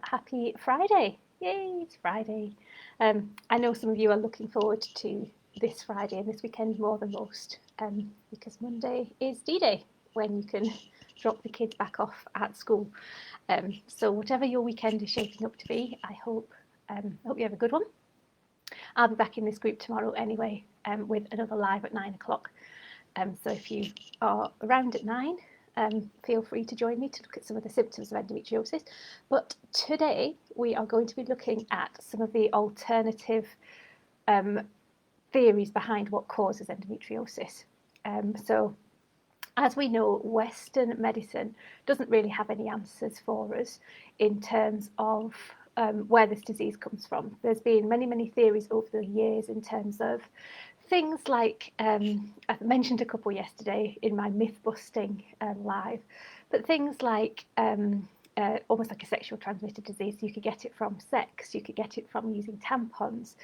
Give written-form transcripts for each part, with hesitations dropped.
Happy Friday. Yay, it's Friday. I know some of you are looking forward to this Friday and this weekend more than most because Monday is D-Day when you can drop the kids back off at school. So whatever your weekend is shaping up to be, I hope you have a good one. I'll be back in this group tomorrow anyway with another live at 9 o'clock. So if you are around at 9, feel free to join me to look at some of the symptoms of endometriosis. But today we are going to be looking at some of the alternative theories behind what causes endometriosis. So as we know, Western medicine doesn't really have any answers for us in terms of where this disease comes from. There's been many theories over the years in terms of things like, I mentioned a couple yesterday in my myth busting live, but things like almost like a sexual transmitted disease. You could get it from sex, you could get it from using tampons.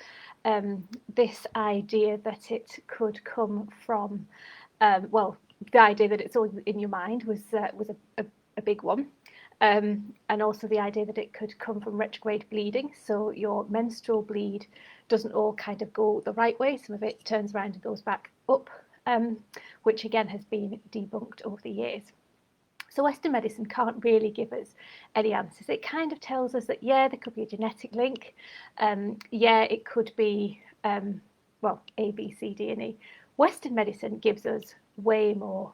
This idea that it could come from, well, the idea that it's all in your mind was a big one. And also the idea that it could come from retrograde bleeding. So your menstrual bleed doesn't all kind of go the right way. Some of it turns around and goes back up, which again has been debunked over the years. So Western medicine can't really give us any answers. It kind of tells us that, yeah, there could be a genetic link. Yeah, it could be, well, A, B, C, D, and E. Western medicine gives us way more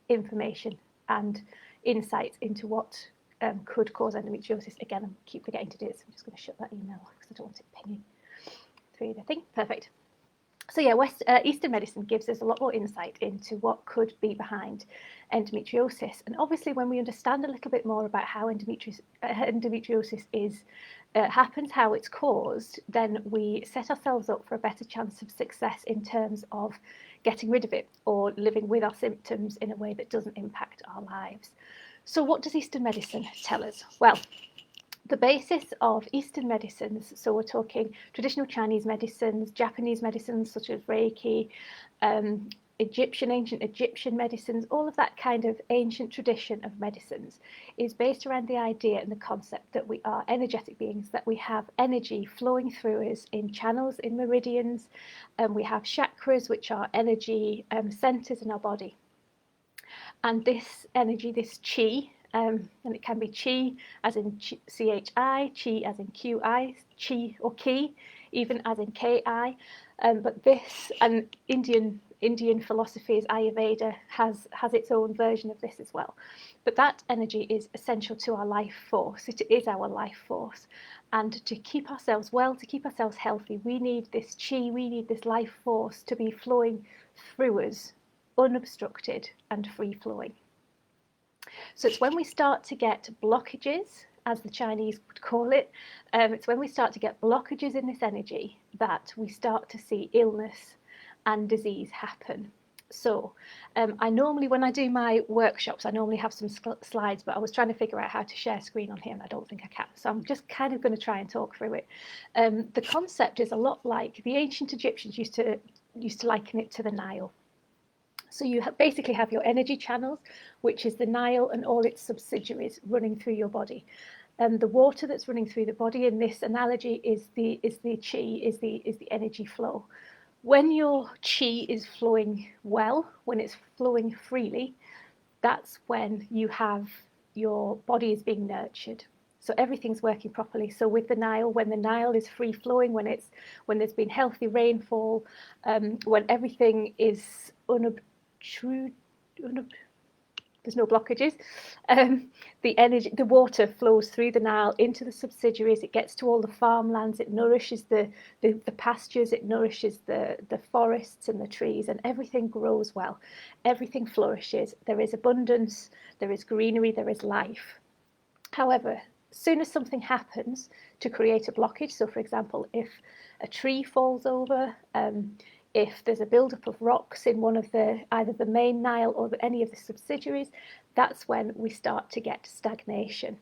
information and insights into what could cause endometriosis. Again, I keep forgetting to do it, so I'm just going to shut that email because I don't want it pinging through the thing. Perfect. So yeah, Eastern medicine gives us a lot more insight into what could be behind endometriosis. And obviously when we understand a little bit more about how endometriosis happens, how it's caused, then we set ourselves up for a better chance of success in terms of getting rid of it or living with our symptoms in a way that doesn't impact our lives. So what does Eastern medicine tell us? Well, the basis of Eastern medicines, so we're talking traditional Chinese medicines, Japanese medicines such as Reiki, ancient Egyptian medicines, all of that kind of ancient tradition of medicines is based around the idea and the concept that we are energetic beings, that we have energy flowing through us in channels, in meridians, and we have chakras, which are energy centers in our body. And this energy, this chi, and it can be chi as in chi, chi as in qi, chi or ki, even as in ki. But this, and Indian philosophies, Ayurveda has its own version of this as well. But that energy is essential to our life force. It is our life force. And to keep ourselves well, to keep ourselves healthy, we need this chi, we need this life force to be flowing through us, unobstructed and free flowing. So it's when we start to get blockages, as the Chinese would call it, it's when we start to get blockages in this energy that we start to see illness and disease happen. So I normally, when I do my workshops, I normally have some slides, but I was trying to figure out how to share screen on here and I don't think I can. So I'm just kind of going to try and talk through it. The concept is a lot like the ancient Egyptians used to liken it to the Nile. So you basically have your energy channels, which is the Nile and all its subsidiaries running through your body. The water that's running through the body in this analogy is the chi, is the energy flow. When your chi is flowing well, when it's flowing freely, that's when you have your body is being nurtured. So everything's working properly. So with the Nile, when the Nile is free flowing, when there's been healthy rainfall, when everything is there's no blockages, the water flows through the Nile into the subsidiaries. It gets to all the farmlands. It nourishes the pastures. It nourishes the forests and the trees, and everything grows well. Everything flourishes. There is abundance. There is greenery. There is life. However, as soon as something happens to create a blockage, so for example, if a tree falls over, if there's a buildup of rocks in one of either the main Nile or any of the subsidiaries, that's when we start to get stagnation.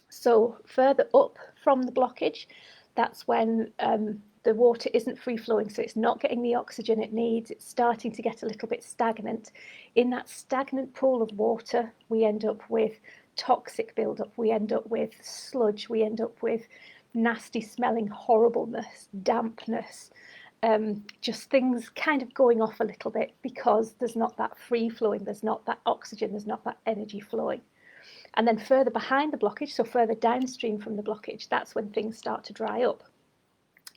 So further up from the blockage, that's when the water isn't free flowing, so it's not getting the oxygen it needs. It's starting to get a little bit stagnant. In that stagnant pool of water, we end up with toxic buildup. We end up with sludge. We end up with nasty smelling horribleness, dampness, just things kind of going off a little bit because there's not that free flowing, there's not that oxygen, there's not that energy flowing. And then further behind the blockage, so further downstream from the blockage, that's when things start to dry up.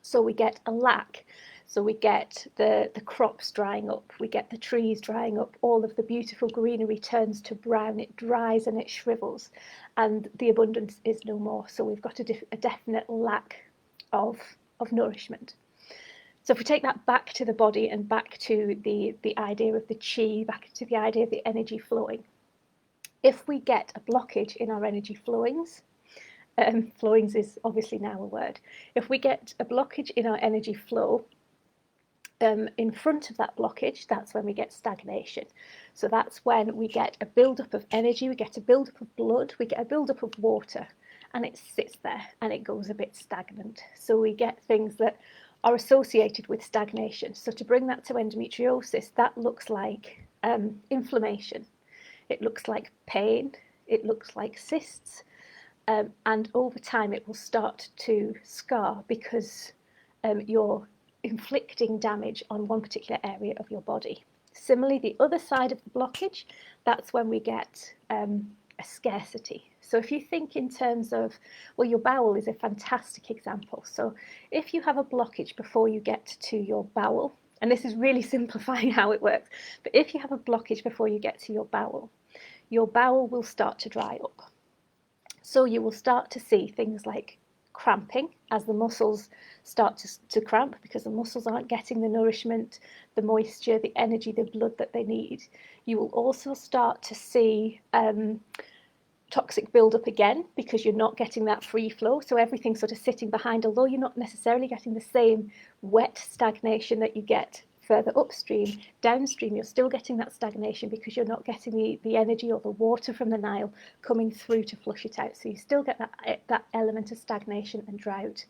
So we get a lack. So we get the crops drying up, we get the trees drying up, all of the beautiful greenery turns to brown, it dries and it shrivels, and the abundance is no more. So we've got a definite lack of nourishment. So if we take that back to the body and back to the idea of the chi, back to the idea of the energy flowing, if we get a blockage in our energy flowings, flowings is obviously now a word, if we get a blockage in our energy flow, in front of that blockage, that's when we get stagnation. So that's when we get a buildup of energy, we get a buildup of blood, we get a buildup of water, and it sits there and it goes a bit stagnant. So we get things that are associated with stagnation. So to bring that to endometriosis, that looks like inflammation, it looks like pain, it looks like cysts, and over time it will start to scar because you're inflicting damage on one particular area of your body. Similarly, the other side of the blockage, that's when we get a scarcity. So if you think in terms of, well, your bowel is a fantastic example. So if you have a blockage before you get to your bowel, and this is really simplifying how it works, but if you have a blockage before you get to your bowel will start to dry up. So you will start to see things like cramping as the muscles start to cramp because the muscles aren't getting the nourishment, the moisture, the energy, the blood that they need. You will also start to see toxic buildup again because you're not getting that free flow. So everything's sort of sitting behind, although you're not necessarily getting the same wet stagnation that you get further upstream. Downstream, you're still getting that stagnation because you're not getting the energy or the water from the Nile coming through to flush it out. So you still get that element of stagnation and drought.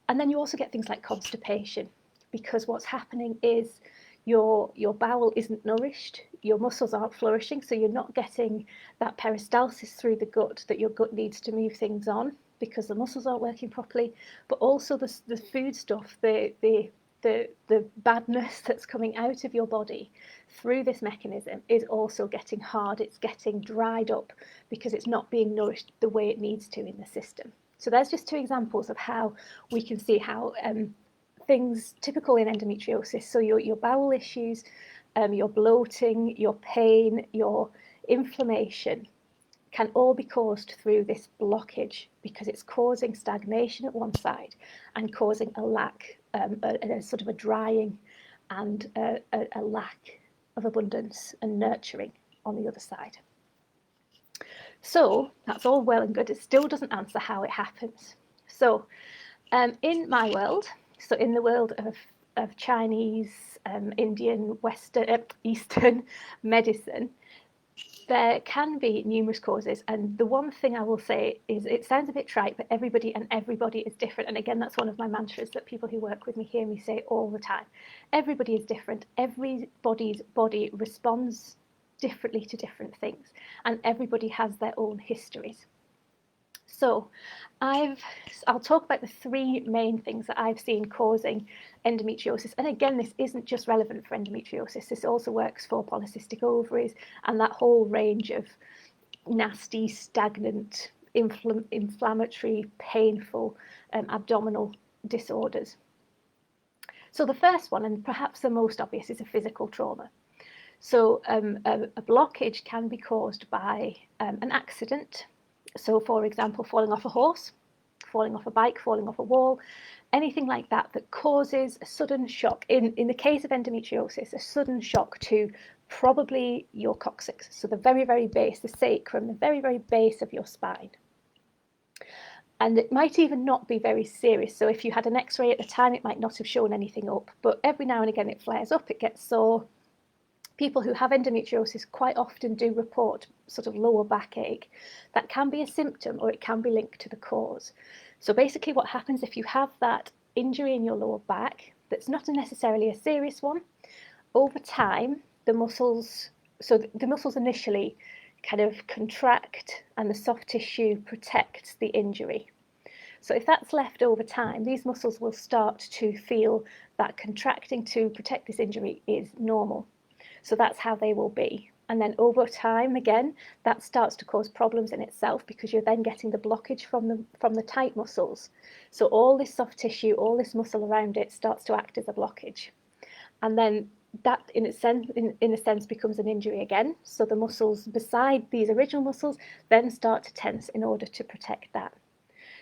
And then you also get things like constipation because what's happening is your bowel isn't nourished, your muscles aren't flourishing, so you're not getting that peristalsis through the gut that your gut needs to move things on because the muscles aren't working properly, but also the food stuff, the badness that's coming out of your body through this mechanism is also getting hard, it's getting dried up because it's not being nourished the way it needs to in the system. So there's just two examples of how we can see how things typical in endometriosis, so your bowel issues, your bloating, your pain, your inflammation can all be caused through this blockage because it's causing stagnation at one side and causing a lack, a sort of a drying and a lack of abundance and nurturing on the other side. So that's all well and good. It still doesn't answer how it happens. So in my world, so in the world of Chinese, Indian, Western, Eastern medicine, there can be numerous causes, and the one thing I will say is it sounds a bit trite, but everybody is different. And again, that's one of my mantras that people who work with me hear me say all the time. Everybody is different. Everybody's body responds differently to different things, and everybody has their own histories. So I'll talk about the three main things that I've seen causing endometriosis. And again, this isn't just relevant for endometriosis. This also works for polycystic ovaries and that whole range of nasty, stagnant, inflammatory, painful abdominal disorders. So the first one, and perhaps the most obvious, is a physical trauma. So a blockage can be caused by an accident. So, for example, falling off a horse, falling off a bike, falling off a wall, anything like that that causes a sudden shock. In the case of endometriosis, a sudden shock to probably your coccyx, so the very, very base, the sacrum, the very, very base of your spine. And it might even not be very serious. So if you had an X-ray at the time, it might not have shown anything up. But every now and again, it flares up, it gets sore. People who have endometriosis quite often do report sort of lower backache. That can be a symptom or it can be linked to the cause. So basically what happens if you have that injury in your lower back that's not necessarily a serious one, over time the muscles initially kind of contract and the soft tissue protects the injury. So if that's left over time, these muscles will start to feel that contracting to protect this injury is normal. So that's how they will be. And then over time, again, that starts to cause problems in itself because you're then getting the blockage from the tight muscles. So all this soft tissue, all this muscle around it starts to act as a blockage. And then that in a sense becomes an injury again. So the muscles beside these original muscles then start to tense in order to protect that.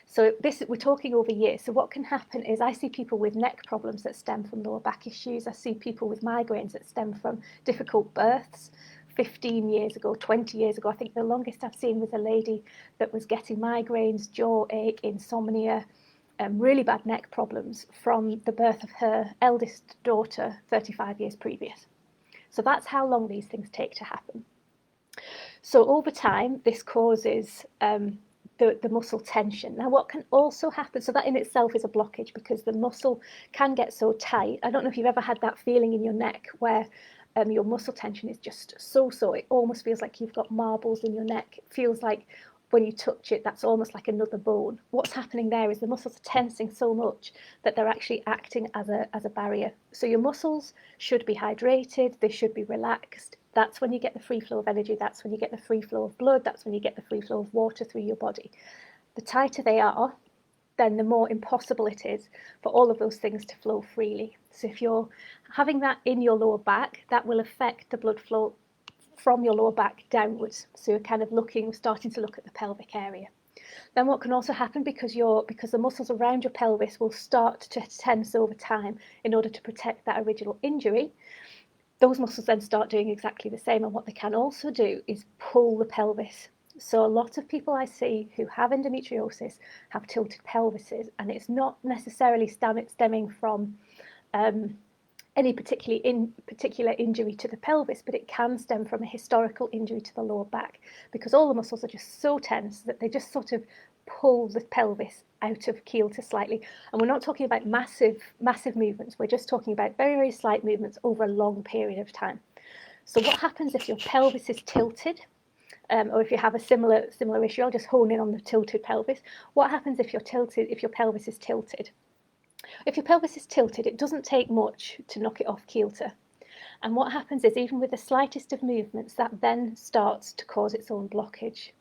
So we're talking over years. So what can happen is I see people with neck problems that stem from lower back issues. I see people with migraines that stem from difficult births. 15 years ago, 20 years ago, I think the longest I've seen was a lady that was getting migraines, jaw ache, insomnia, really bad neck problems from the birth of her eldest daughter 35 years previous. So that's how long these things take to happen. So over time, this causes the muscle tension. Now, what can also happen, so that in itself is a blockage because the muscle can get so tight. I don't know if you've ever had that feeling in your neck where your muscle tension is just so, it almost feels like you've got marbles in your neck. It feels like when you touch it, that's almost like another bone. What's happening there is the muscles are tensing so much that they're actually acting as a barrier. So your muscles should be hydrated, they should be relaxed. That's when you get the free flow of energy, that's when you get the free flow of blood, that's when you get the free flow of water through your body. The tighter they are, then the more impossible it is for all of those things to flow freely. So if you're having that in your lower back, that will affect the blood flow from your lower back downwards. So you're kind of starting to look at the pelvic area. Then what can also happen, because the muscles around your pelvis will start to tense over time in order to protect that original injury, those muscles then start doing exactly the same. And what they can also do is pull the pelvis. So a lot of people I see who have endometriosis have tilted pelvises, and it's not necessarily stemming from any particular injury to the pelvis, but it can stem from a historical injury to the lower back because all the muscles are just so tense that they just sort of pull the pelvis out of kilter slightly. And we're not talking about massive movements. We're just talking about very, very slight movements over a long period of time. So what happens if your pelvis is tilted? Or if you have a similar issue, I'll just hone in on the tilted pelvis. What happens if your pelvis is tilted? If your pelvis is tilted, it doesn't take much to knock it off kilter. And what happens is, even with the slightest of movements, that then starts to cause its own blockage.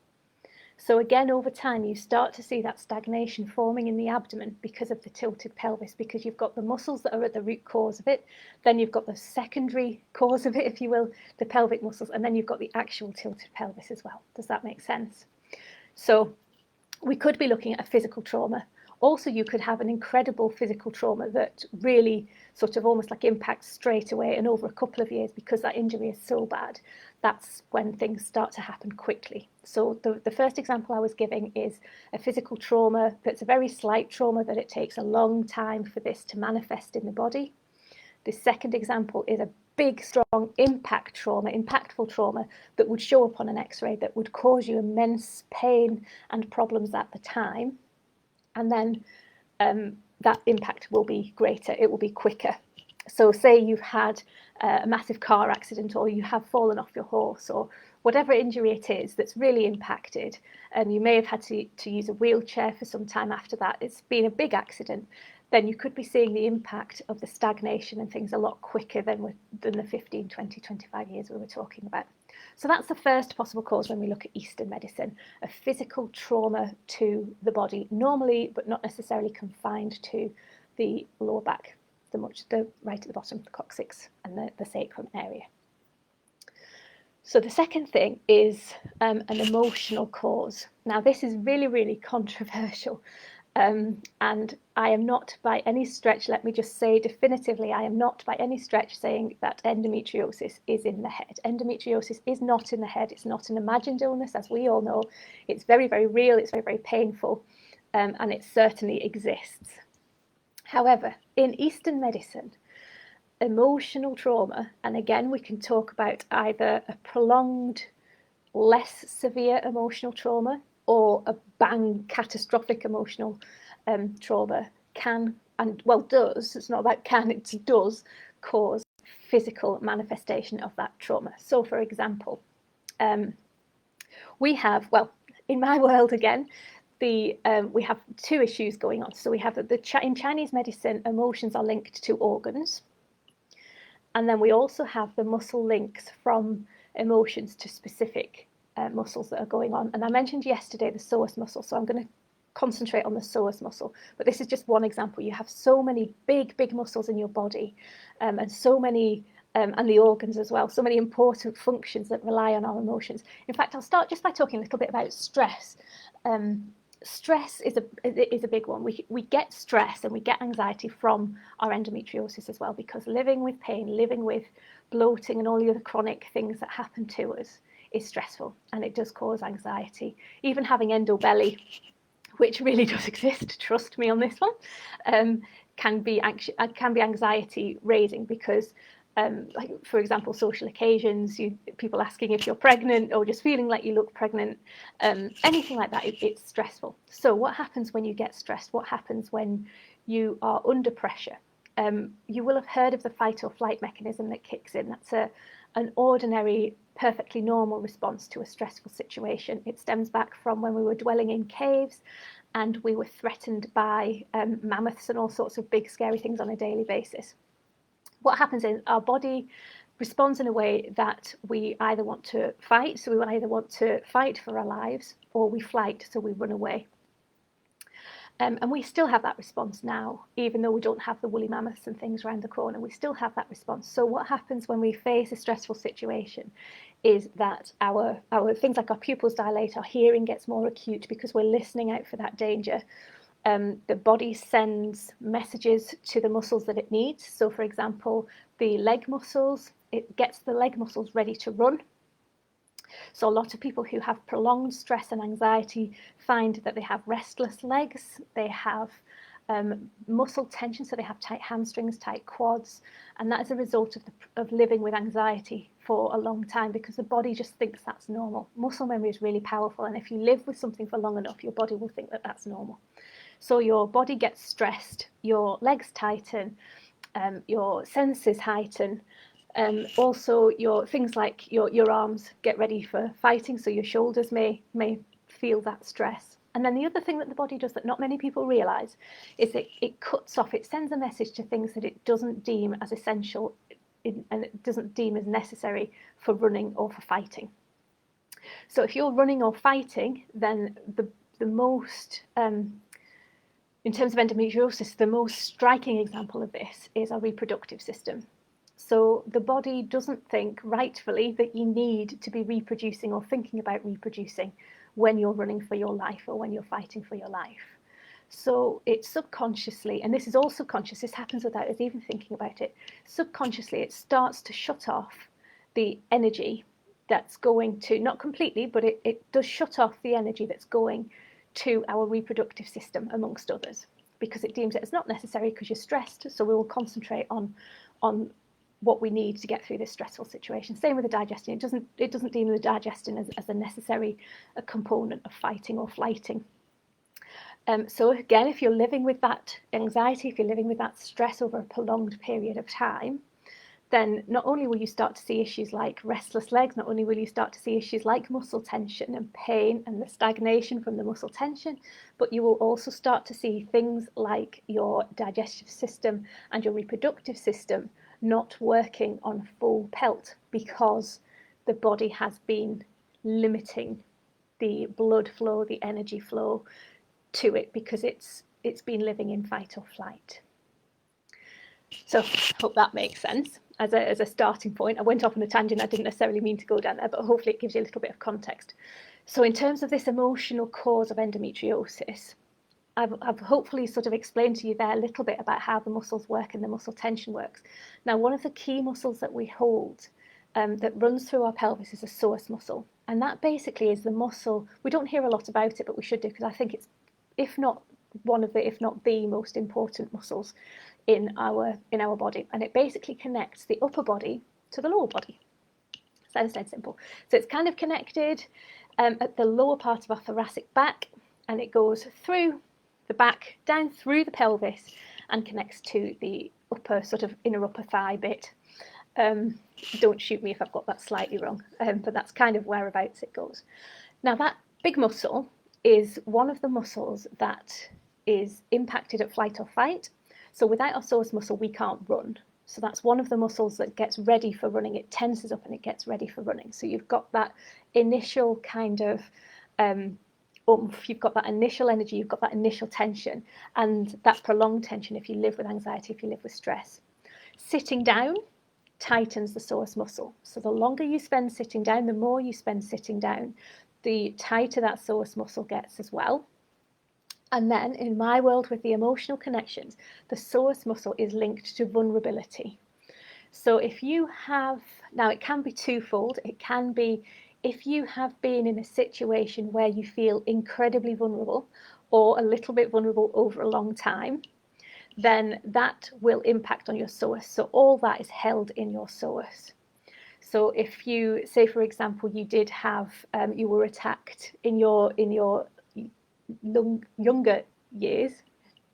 So again, over time, you start to see that stagnation forming in the abdomen because of the tilted pelvis, because you've got the muscles that are at the root cause of it, then you've got the secondary cause of it, if you will, the pelvic muscles, and then you've got the actual tilted pelvis as well. Does that make sense? So we could be looking at a physical trauma. Also, you could have an incredible physical trauma that really sort of almost like impacts straight away and over a couple of years because that injury is so bad. That's when things start to happen quickly. So the first example I was giving is a physical trauma that's a very slight trauma that it takes a long time for this to manifest in the body. The second example is a big, strong impactful trauma that would show up on an X-ray that would cause you immense pain and problems at the time. And then that impact will be greater, it will be quicker. So say you've had a massive car accident, or you have fallen off your horse, or whatever injury it is that's really impacted, and you may have had to use a wheelchair for some time after that, it's been a big accident, then you could be seeing the impact of the stagnation and things a lot quicker than the 15, 20, 25 years we were talking about. So that's the first possible cause when we look at Eastern medicine, a physical trauma to the body, normally but not necessarily confined to the lower back, the right at the bottom, the coccyx and the sacrum area. So the second thing is an emotional cause. Now this is really, really controversial. And I am not by any stretch, let me just say definitively, I am not by any stretch saying that endometriosis is in the head. Endometriosis is not in the head. It's not an imagined illness, as we all know. It's very, very real. It's very, very painful, and it certainly exists. However, in Eastern medicine, emotional trauma, and again, we can talk about either a prolonged, less severe emotional trauma, or a bang catastrophic emotional trauma does, it's not about can, it does cause physical manifestation of that trauma. So for example, we have, well, in my world again, we have two issues going on. So we have in Chinese medicine, emotions are linked to organs. And then we also have the muscle links from emotions to specific muscles that are going on. And I mentioned yesterday the psoas muscle, so I'm going to concentrate on the psoas muscle. But this is just one example. You have so many big muscles in your body, and so many, and the organs as well, so many important functions that rely on our emotions. In fact, I'll start just by talking a little bit about stress. Stress is a big one. We get stress and we get anxiety from our endometriosis as well, because living with pain, living with bloating and all the other chronic things that happen to us is stressful, and it does cause anxiety. Even having endobelly, which really does exist, trust me on this one, can be anxiety raising, because like, for example, social occasions, people asking if you're pregnant or just feeling like you look pregnant, anything like that, it's stressful. So what happens when you get stressed? What happens when you are under pressure? You will have heard of the fight or flight mechanism that kicks in. That's an ordinary, perfectly normal response to a stressful situation. It stems back from when we were dwelling in caves and we were threatened by mammoths and all sorts of big, scary things on a daily basis. What happens is our body responds in a way that we either want to fight, so we either want to fight for our lives, or we flight, so we run away. And we still have that response now, even though we don't have the woolly mammoths and things around the corner, we still have that response. So what happens when we face a stressful situation is that our things like our pupils dilate, our hearing gets more acute because we're listening out for that danger. The body sends messages to the muscles that it needs. So, for example, the leg muscles, it gets the leg muscles ready to run. So a lot of people who have prolonged stress and anxiety find that they have restless legs, they have muscle tension, so they have tight hamstrings, tight quads, and that is a result of living with anxiety for a long time, because the body just thinks that's normal. Muscle memory is really powerful, and if you live with something for long enough, your body will think that that's normal. So your body gets stressed, your legs tighten, your senses heighten, also your things like your arms get ready for fighting, so your shoulders may feel that stress. And then the other thing that the body does that not many people realise is that it cuts off, it sends a message to things that it doesn't deem as essential and it doesn't deem as necessary for running or for fighting. So if you're running or fighting, then the most in terms of endometriosis, the most striking example of this is our reproductive system. So the body doesn't think, rightfully, that you need to be reproducing or thinking about reproducing when you're running for your life or when you're fighting for your life. So it subconsciously, and this is all subconscious, this happens without us even thinking about it, subconsciously it starts to shut off the energy that's going to, not completely, but it does shut off the energy that's going to our reproductive system, amongst others, because it deems it as not necessary because you're stressed, so we will concentrate on what we need to get through this stressful situation. Same with the digestion. It doesn't deem the digestion as a necessary component of fighting or flighting. So again, if you're living with that anxiety, if you're living with that stress over a prolonged period of time, then not only will you start to see issues like restless legs, not only will you start to see issues like muscle tension and pain and the stagnation from the muscle tension, but you will also start to see things like your digestive system and your reproductive system not working on full pelt, because the body has been limiting the blood flow, the energy flow to it, because it's been living in fight or flight. So hope that makes sense as a starting point. I went off on a tangent. I didn't necessarily mean to go down there, but hopefully it gives you a little bit of context. So in terms of this emotional cause of endometriosis, I've hopefully sort of explained to you there a little bit about how the muscles work and the muscle tension works. Now, one of the key muscles that we hold that runs through our pelvis is a psoas muscle. And that basically is the muscle, we don't hear a lot about it, but we should do, because I think it's, if not the most important muscles in our body, and it basically connects the upper body to the lower body. Sounds dead simple. So it's kind of connected at the lower part of our thoracic back, and it goes through the back, down through the pelvis, and connects to the upper sort of inner upper thigh bit. Don't shoot me if I've got that slightly wrong, but that's kind of whereabouts it goes. Now that big muscle is one of the muscles that is impacted at flight or fight. So without our psoas muscle, we can't run. So that's one of the muscles that gets ready for running. It tenses up and it gets ready for running. So you've got that initial kind of you've got that initial energy, you've got that initial tension, and that prolonged tension if you live with anxiety, if you live with stress. Sitting down tightens the psoas muscle. So the longer you spend sitting down, the more you spend sitting down, the tighter that psoas muscle gets as well. And then in my world with the emotional connections, the psoas muscle is linked to vulnerability. So if you have, now it can be twofold, it can be if you have been in a situation where you feel incredibly vulnerable or a little bit vulnerable over a long time, then that will impact on your psoas. So all that is held in your psoas. So if you say, for example, you did have, you were attacked in your younger years,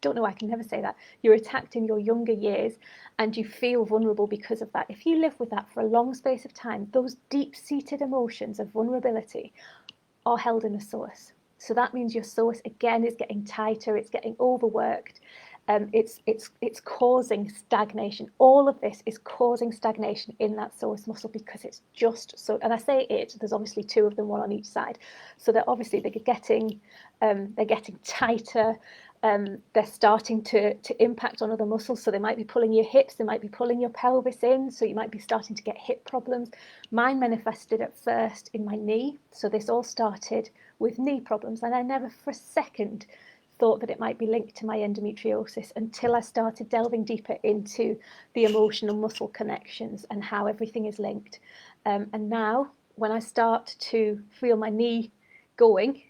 don't know, I can never say that, you're attacked in your younger years and you feel vulnerable because of that. If you live with that for a long space of time, those deep-seated emotions of vulnerability are held in a psoas. So that means your psoas again is getting tighter, it's getting overworked, it's causing stagnation. All of this is causing stagnation in that psoas muscle because it's just so. And I say it. There's obviously two of them, one on each side. So they're getting tighter. They're starting to impact on other muscles. So they might be pulling your hips, they might be pulling your pelvis in. So you might be starting to get hip problems. Mine manifested at first in my knee. So this all started with knee problems, and I never for a second thought that it might be linked to my endometriosis until I started delving deeper into the emotional muscle connections and how everything is linked. And now when I start to feel my knee going,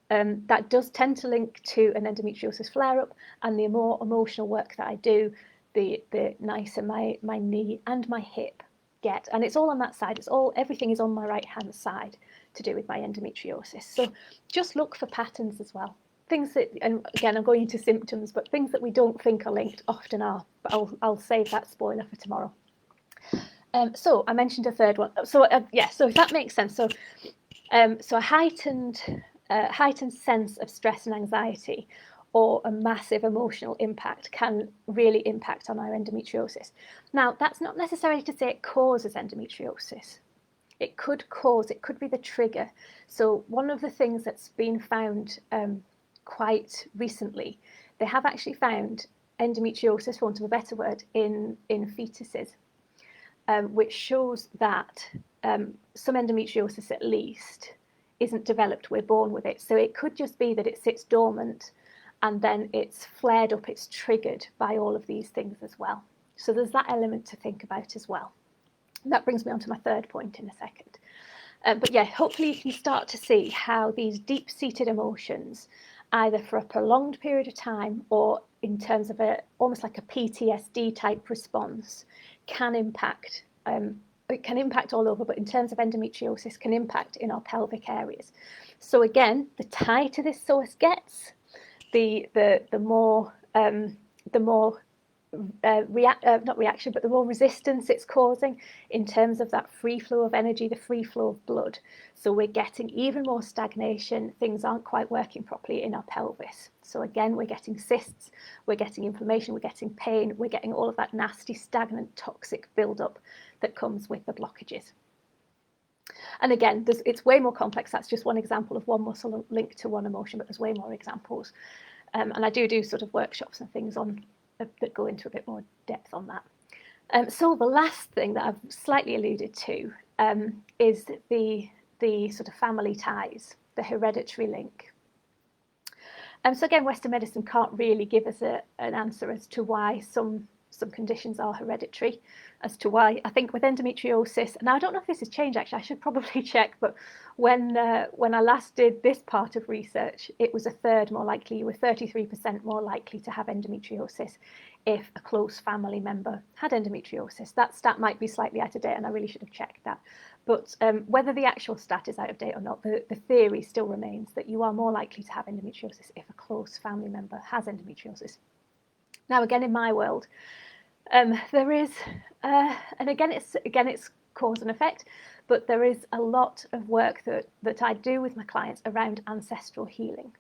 that does tend to link to an endometriosis flare-up, and the more emotional work that I do, the nicer my knee and my hip get. And it's all on that side. Everything is on my right hand side to do with my endometriosis. So just look for patterns as well. Things that, and again, I'm going into symptoms, but things that we don't think are linked often are. But I'll save that spoiler for tomorrow. So I mentioned a third one. So so if that makes sense. So a heightened sense of stress and anxiety, or a massive emotional impact, can really impact on our endometriosis. Now, that's not necessarily to say it causes endometriosis. It could be the trigger. So one of the things that's been found quite recently, they have actually found endometriosis, for want of a better word, in fetuses, which shows that some endometriosis at least isn't developed, we're born with it. So it could just be that it sits dormant and then it's flared up, it's triggered by all of these things as well. So there's that element to think about as well. And that brings me on to my third point in a second. But yeah, hopefully you can start to see how these deep-seated emotions, either for a prolonged period of time or in terms of almost like a PTSD type response, can impact. It can impact all over, but in terms of endometriosis, can impact in our pelvic areas. So again, the tighter this psoas gets, the more not reaction, but the more resistance it's causing in terms of that free flow of energy, the free flow of blood. So we're getting even more stagnation. Things aren't quite working properly in our pelvis. So again, we're getting cysts, we're getting inflammation, we're getting pain, we're getting all of that nasty, stagnant, toxic buildup that comes with the blockages. And again, it's way more complex. That's just one example of one muscle linked to one emotion, but there's way more examples. And I do sort of workshops and things on that go into a bit more depth on that. So the last thing that I've slightly alluded to is the sort of family ties, the hereditary link. So again, Western medicine can't really give us an answer as to why some conditions are hereditary, as to why. I think with endometriosis, now I don't know if this has changed actually, I should probably check, but when I last did this part of research, it was a third more likely, you were 33% more likely to have endometriosis if a close family member had endometriosis. That stat might be slightly out of date and I really should have checked that. But whether the actual stat is out of date or not, the theory still remains that you are more likely to have endometriosis if a close family member has endometriosis. Now, again, in my world, there is, and again, it's cause and effect, but there is a lot of work that I do with my clients around ancestral healing.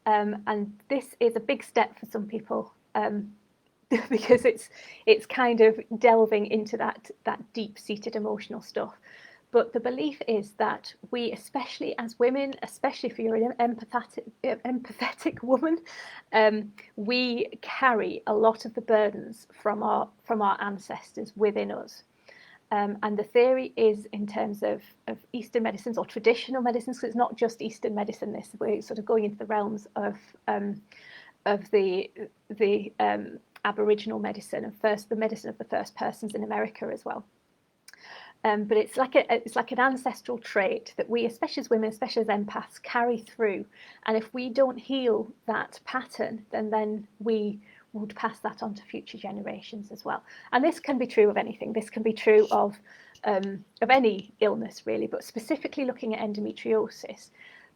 And this is a big step for some people, because it's kind of delving into that deep-seated emotional stuff. But the belief is that we, especially as women, especially if you're an empathetic woman, we carry a lot of the burdens from our ancestors within us. And the theory is, in terms of Eastern medicines or traditional medicines, because it's not just Eastern medicine, this, we're sort of going into the realms of the Aboriginal medicine and the medicine of the first persons in America as well. But it's like an ancestral trait that we, especially as women, especially as empaths, carry through. And if we don't heal that pattern, then we would pass that on to future generations as well. And this can be true of anything. This can be true of any illness, really, but specifically looking at endometriosis,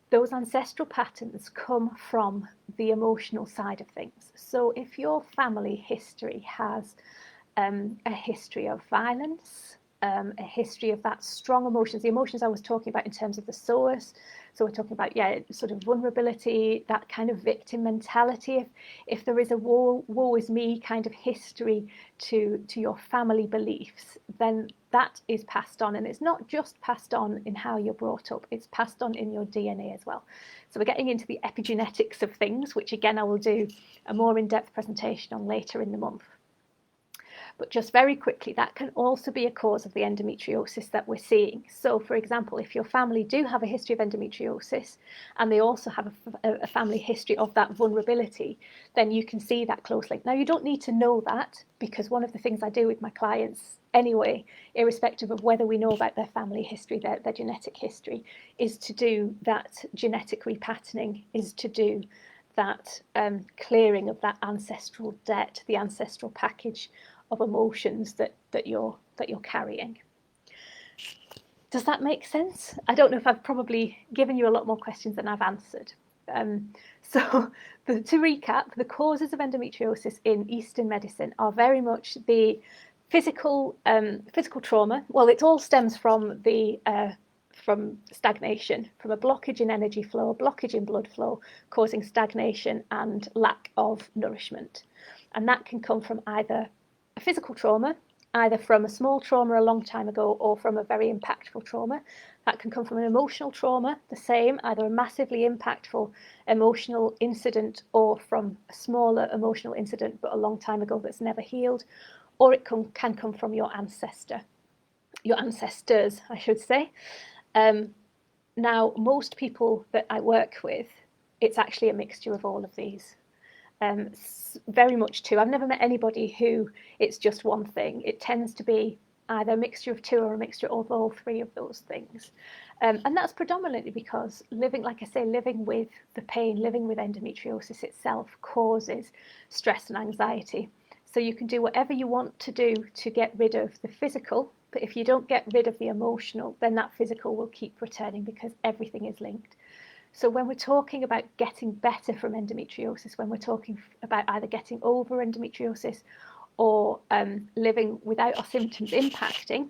those ancestral patterns come from the emotional side of things. So if your family history has a history of violence, a history of that strong emotions, the emotions I was talking about in terms of the source. So we're talking about, sort of vulnerability, that kind of victim mentality. If there is a woe is me kind of history to your family beliefs, then that is passed on. And it's not just passed on in how you're brought up, it's passed on in your DNA as well. So we're getting into the epigenetics of things, which again, I will do a more in-depth presentation on later in the month. But just very quickly, that can also be a cause of the endometriosis that we're seeing. So, for example, if your family do have a history of endometriosis and they also have a family history of that vulnerability, then you can see that close link. Now, you don't need to know that, because one of the things I do with my clients anyway, irrespective of whether we know about their family history, their genetic history, is to do that genetic repatterning, is to do that clearing of that ancestral debt, the ancestral package of emotions that you're carrying. Does that make sense? I don't know if I've probably given you a lot more questions than I've answered. So to recap, the causes of endometriosis in Eastern medicine are very much the physical trauma. Well, it all stems from from stagnation, from a blockage in energy flow, a blockage in blood flow, causing stagnation and lack of nourishment. And that can come from either a physical trauma, either from a small trauma a long time ago or from a very impactful trauma. That can come from an emotional trauma, the same, either a massively impactful emotional incident or from a smaller emotional incident but a long time ago that's never healed, or it can come from your ancestors, I should say. Now, most people that I work with, it's actually a mixture of all of these. Very much two. I've never met anybody who it's just one thing. It tends to be either a mixture of two or a mixture of all three of those things. And that's predominantly because living with the pain, living with endometriosis itself causes stress and anxiety. So you can do whatever you want to do to get rid of the physical, but if you don't get rid of the emotional, then that physical will keep returning because everything is linked. So when we're talking about getting better from endometriosis, when we're talking about either getting over endometriosis or living without our symptoms impacting,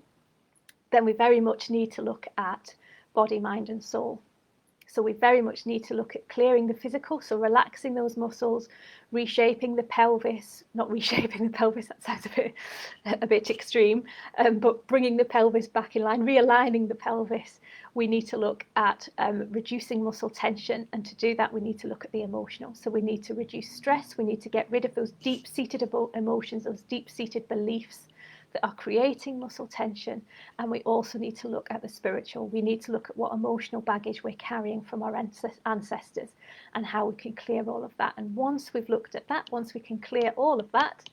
then we very much need to look at body, mind and soul. So we very much need to look at clearing the physical, so relaxing those muscles, reshaping the pelvis, not reshaping the pelvis, that sounds a bit extreme, but bringing the pelvis back in line, realigning the pelvis. We need to look at reducing muscle tension, and to do that we need to look at the emotional. So we need to reduce stress, we need to get rid of those deep-seated emotions, those deep-seated beliefs that are creating muscle tension, and we also need to look at the spiritual. We need to look at what emotional baggage we're carrying from our ancestors and how we can clear all of that. And once we've looked at that, once we can clear all of that,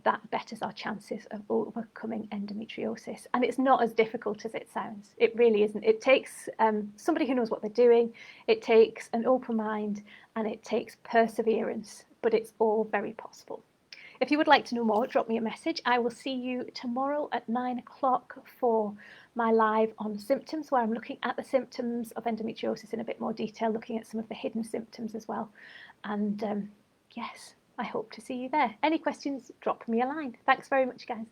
that betters our chances of overcoming endometriosis. And it's not as difficult as it sounds. It really isn't. It takes somebody who knows what they're doing, it takes an open mind, and it takes perseverance, but it's all very possible. If you would like to know more, drop me a message. I will see you tomorrow at 9 o'clock for my live on symptoms, where I'm looking at the symptoms of endometriosis in a bit more detail, looking at some of the hidden symptoms as well. And yes, I hope to see you there. Any questions, drop me a line. Thanks very much, guys.